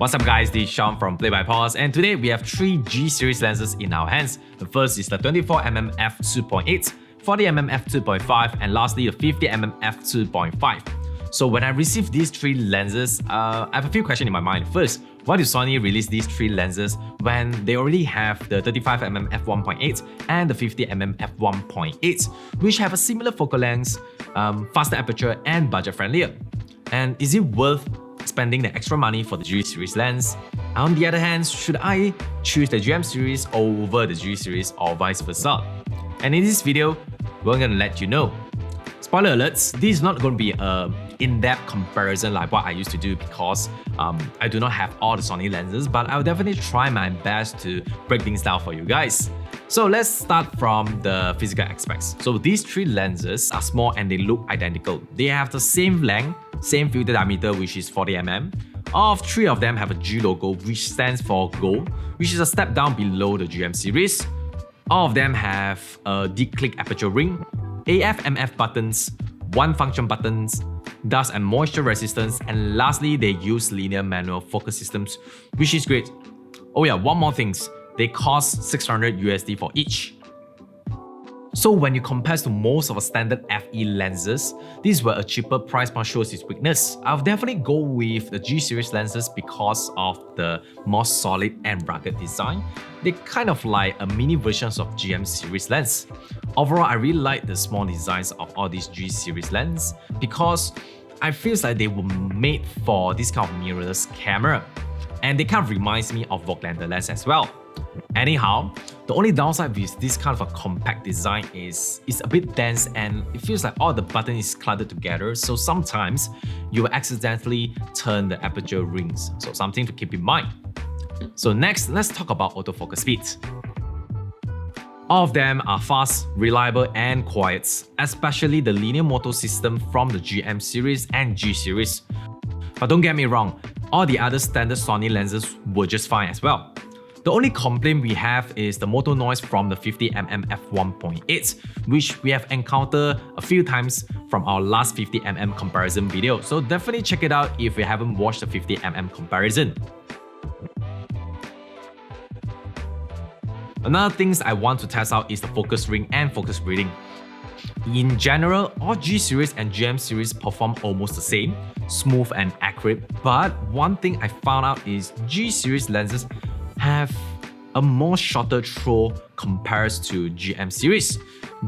What's up guys, this is Sean from Play by Pause, and today we have 3 G series lenses in our hands. The first is the 24mm f2.8, 40mm f2.5, and lastly the 50mm f2.5. So when I received these 3 lenses, I have a few questions in my mind. First, why did Sony release these 3 lenses when they already have the 35mm f1.8 and the 50mm f1.8, which have a similar focal length, faster aperture, and budget friendlier? And is it worth spending the extra money for the G series lens? On the other hand, should I choose the GM series over the G series or vice versa? And in this video, we're gonna let you know. Spoiler alerts, this is not going to be a in-depth comparison like what I used to do because I do not have all the Sony lenses, but I'll definitely try my best to break things down for you guys. So let's start from the physical aspects. So these 3 lenses are small and they look identical. They have the same length, same filter diameter, which is 40mm. All 3 of them have a G logo, which stands for Gold, which is a step down below the GM series. All of them have a deep-click aperture ring, AF/MF buttons, 1 function buttons, dust and moisture resistance, and lastly, they use linear manual focus systems, which is great. Oh yeah, one more thing, they cost $600 USD for each. So when you compare to most of the standard FE lenses, these were a cheaper price point shows its weakness. I'll definitely go with the G series lenses because of the more solid and rugged design. They're kind of like a mini versions of GM series lens. Overall, I really like the small designs of all these G series lenses because I feel like they were made for this kind of mirrorless camera. And they kind of reminds me of Bokeh lens as well. Anyhow, the only downside with this kind of a compact design is it's a bit dense and it feels like all the button is cluttered together, so sometimes you will accidentally turn the aperture rings, so something to keep in mind. So next, let's talk about autofocus speed. All of them are fast, reliable, and quiet, especially the linear motor system from the GM series and G series. But don't get me wrong, all the other standard Sony lenses were just fine as well. The only complaint we have is the motor noise from the 50mm f1.8, which we have encountered a few times from our last 50mm comparison video, so definitely check it out if you haven't watched the 50mm comparison. Another thing I want to test out is the focus ring and focus breathing. In general, all G series and GM series perform almost the same, smooth and accurate, but one thing I found out is G series lenses have a more shorter throw compared to GM series.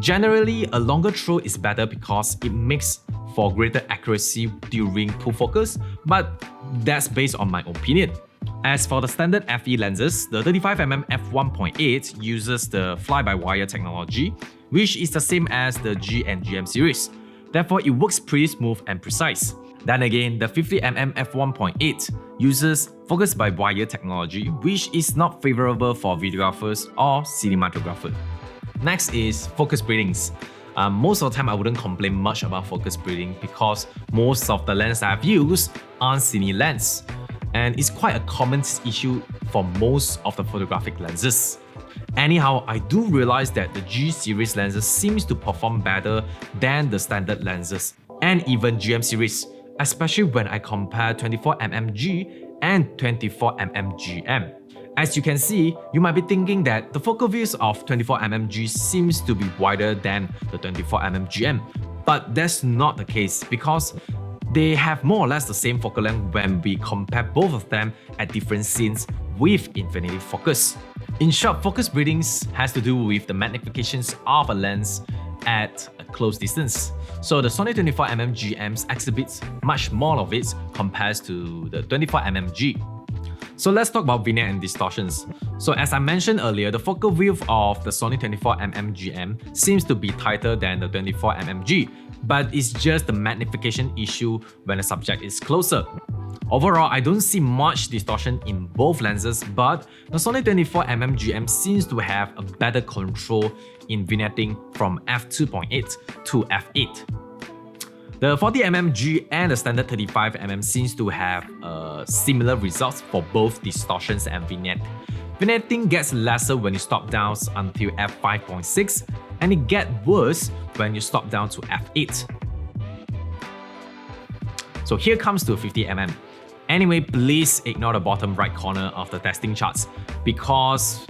Generally, a longer throw is better because it makes for greater accuracy during pull focus, but that's based on my opinion. As for the standard FE lenses, the 35mm f1.8 uses the fly-by-wire technology, which is the same as the G and GM series. Therefore, it works pretty smooth and precise. Then again, the 50mm f1.8 uses focus-by-wire technology, which is not favorable for videographers or cinematographers. Next is focus breathings. Most of the time, I wouldn't complain much about focus breathing because most of the lenses I've used aren't cine lens, and it's quite a common issue for most of the photographic lenses. Anyhow, I do realize that the G series lenses seems to perform better than the standard lenses and even GM series, especially when I compare 24mm G and 24mm GM. As you can see, you might be thinking that the focal views of 24mm G seems to be wider than the 24mm GM, but that's not the case because they have more or less the same focal length when we compare both of them at different scenes with infinity focus. In short, focus breathings has to do with the magnifications of a lens at a close distance. So the Sony 24mm GMs exhibits much more of it compared to the 24mm G. So let's talk about vignette and distortions. So as I mentioned earlier, the focal view of the Sony 24mm GM seems to be tighter than the 24mm G, but it's just the magnification issue when the subject is closer. Overall, I don't see much distortion in both lenses, but the Sony 24mm GM seems to have a better control in vignetting from f2.8 to f8. The 40mm G and the standard 35mm seems to have similar results for both distortions and vignette. Vignetting gets lesser when you stop down until f5.6, and it gets worse when you stop down to f8. So here comes to 50mm. Anyway, please ignore the bottom right corner of the testing charts because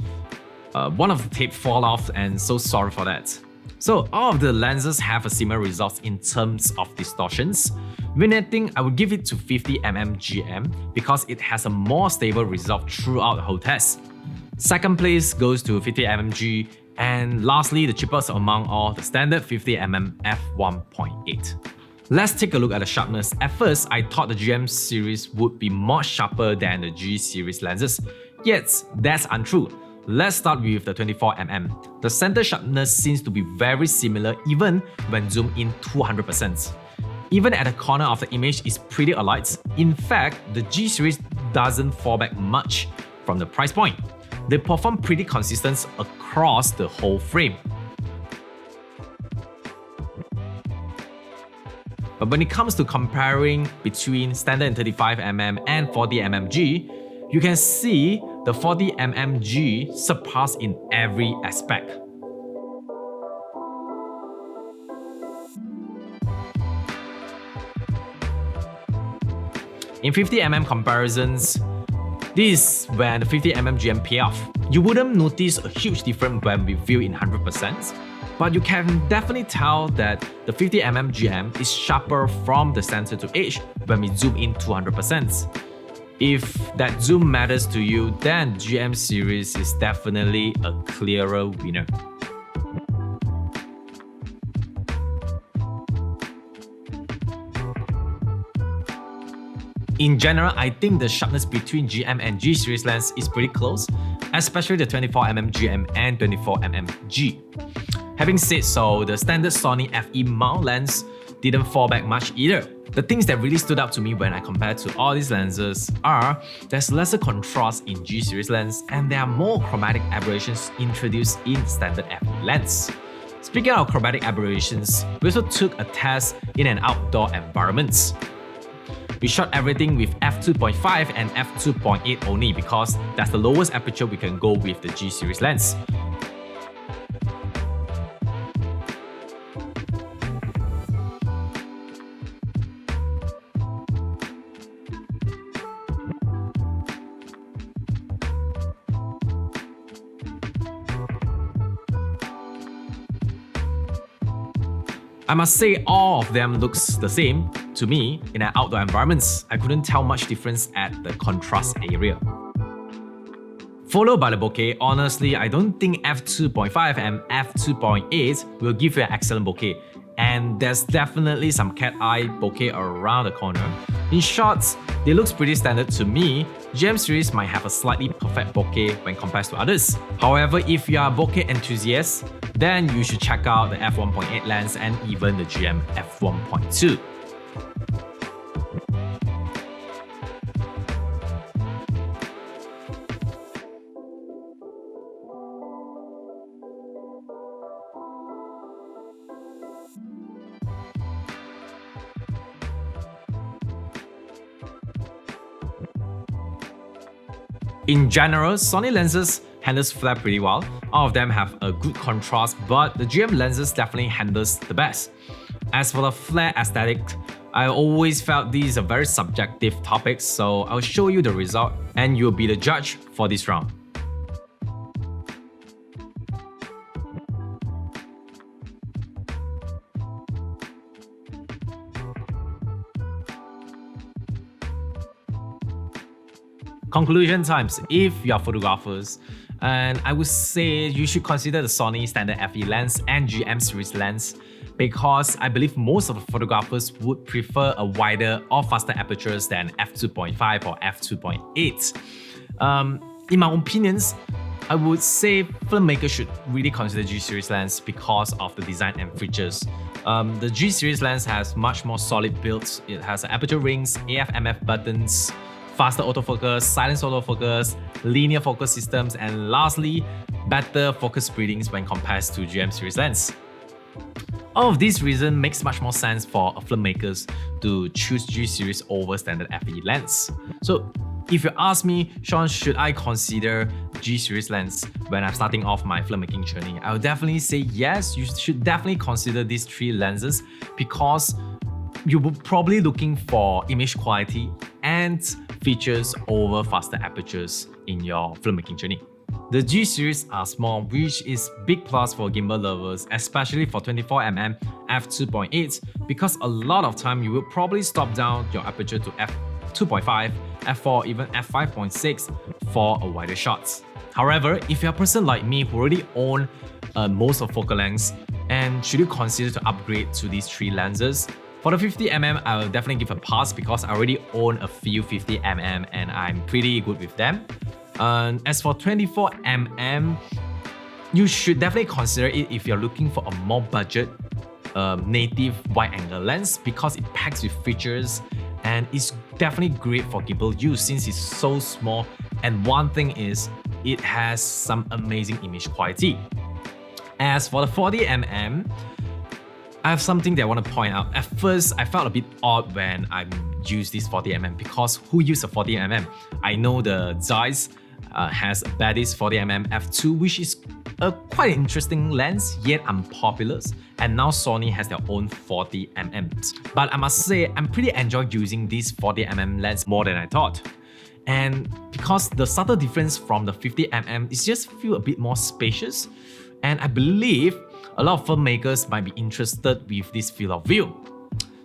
one of the tape fall off, and so sorry for that. So all of the lenses have a similar results in terms of distortions. Vignetting, I would give it to 50mm GM because it has a more stable result throughout the whole test. Second place goes to 50mm G, and lastly, the cheapest among all, the standard 50mm f1.8. Let's take a look at the sharpness. At first, I thought the GM series would be much sharper than the G series lenses, yet that's untrue. Let's start with the 24mm. The center sharpness seems to be very similar even when zoomed in 200%. Even at the corner of the image is pretty alike. In fact, the G series doesn't fall back much from the price point. They perform pretty consistent across the whole frame. But when it comes to comparing between standard 35mm and 40mm G, you can see the 40mm G surpass in every aspect. In 50mm comparisons, this is when the 50mm GM pay off. You wouldn't notice a huge difference when we view in 100%, but you can definitely tell that the 50mm GM is sharper from the center to edge when we zoom in 200%. If that zoom matters to you, then GM series is definitely a clearer winner. In general, I think the sharpness between GM and G series lens is pretty close, especially the 24mm GM and 24mm G. Having said so, the standard Sony FE mount lens didn't fall back much either. The things that really stood out to me when I compared to all these lenses are there's lesser contrast in G series lens and there are more chromatic aberrations introduced in standard FE lens. Speaking of chromatic aberrations, we also took a test in an outdoor environment. We shot everything with f2.5 and f2.8 only because that's the lowest aperture we can go with the G series lens. I must say all of them looks the same to me in an outdoor environment. I couldn't tell much difference at the contrast area. Followed by the bokeh, honestly I don't think f2.5 and f2.8 will give you an excellent bokeh, and there's definitely some cat eye bokeh around the corner. In short, they looks pretty standard to me. GM series might have a slightly perfect bokeh when compared to others. However, if you are a bokeh enthusiast, then you should check out the f1.8 lens and even the GM f1.2. In general, Sony lenses handles flare pretty well. All of them have a good contrast, but the GM lenses definitely handles the best. As for the flare aesthetic, I always felt these are very subjective topics, so I'll show you the result and you'll be the judge for this round. Conclusion times. If you are photographers, and I would say you should consider the Sony Standard FE lens and GM series lens because I believe most of the photographers would prefer a wider or faster apertures than f2.5 or f2.8. In my opinions, I would say filmmakers should really consider G series lens because of the design and features. The G series lens has much more solid builds. It has aperture rings, AF/MF buttons, faster autofocus, silent autofocus, linear focus systems, and lastly, better focus spreadings when compared to GM series lens. All of these reasons makes much more sense for filmmakers to choose G series over standard FE lens. So if you ask me, Sean, should I consider G series lens when I'm starting off my filmmaking journey? I would definitely say yes, you should definitely consider these three lenses because you will probably looking for image quality and features over faster apertures in your filmmaking journey. The G series are small, which is big plus for gimbal lovers, especially for 24mm f2.8, because a lot of time you will probably stop down your aperture to f2.5, f4, even f5.6 for a wider shots. However, if you're a person like me who already own most of focal lengths, and should you consider to upgrade to these 3 lenses? For the 50mm, I will definitely give a pass because I already own a few 50mm and I'm pretty good with them. As for 24mm, you should definitely consider it if you're looking for a more budget native wide-angle lens because it packs with features and it's definitely great for gimbal use since it's so small. And one thing is, it has some amazing image quality. As for the 40mm, I have something that I want to point out. At first, I felt a bit odd when I used this 40mm because who uses a 40mm? I know the Zeiss has a Bettis 40mm f2, which is a quite interesting lens, yet unpopular. And now Sony has their own 40mm. But I must say, I'm pretty enjoyed using this 40mm lens more than I thought. And because the subtle difference from the 50mm is just feel a bit more spacious. And I believe a lot of filmmakers might be interested with this field of view.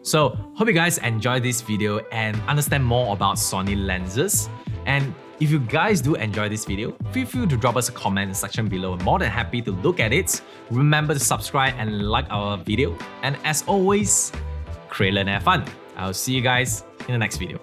So, hope you guys enjoyed this video and understand more about Sony lenses. And if you guys do enjoy this video, feel free to drop us a comment section below. I'm more than happy to look at it. Remember to subscribe and like our video. And as always, create, learn, and have fun. I'll see you guys in the next video.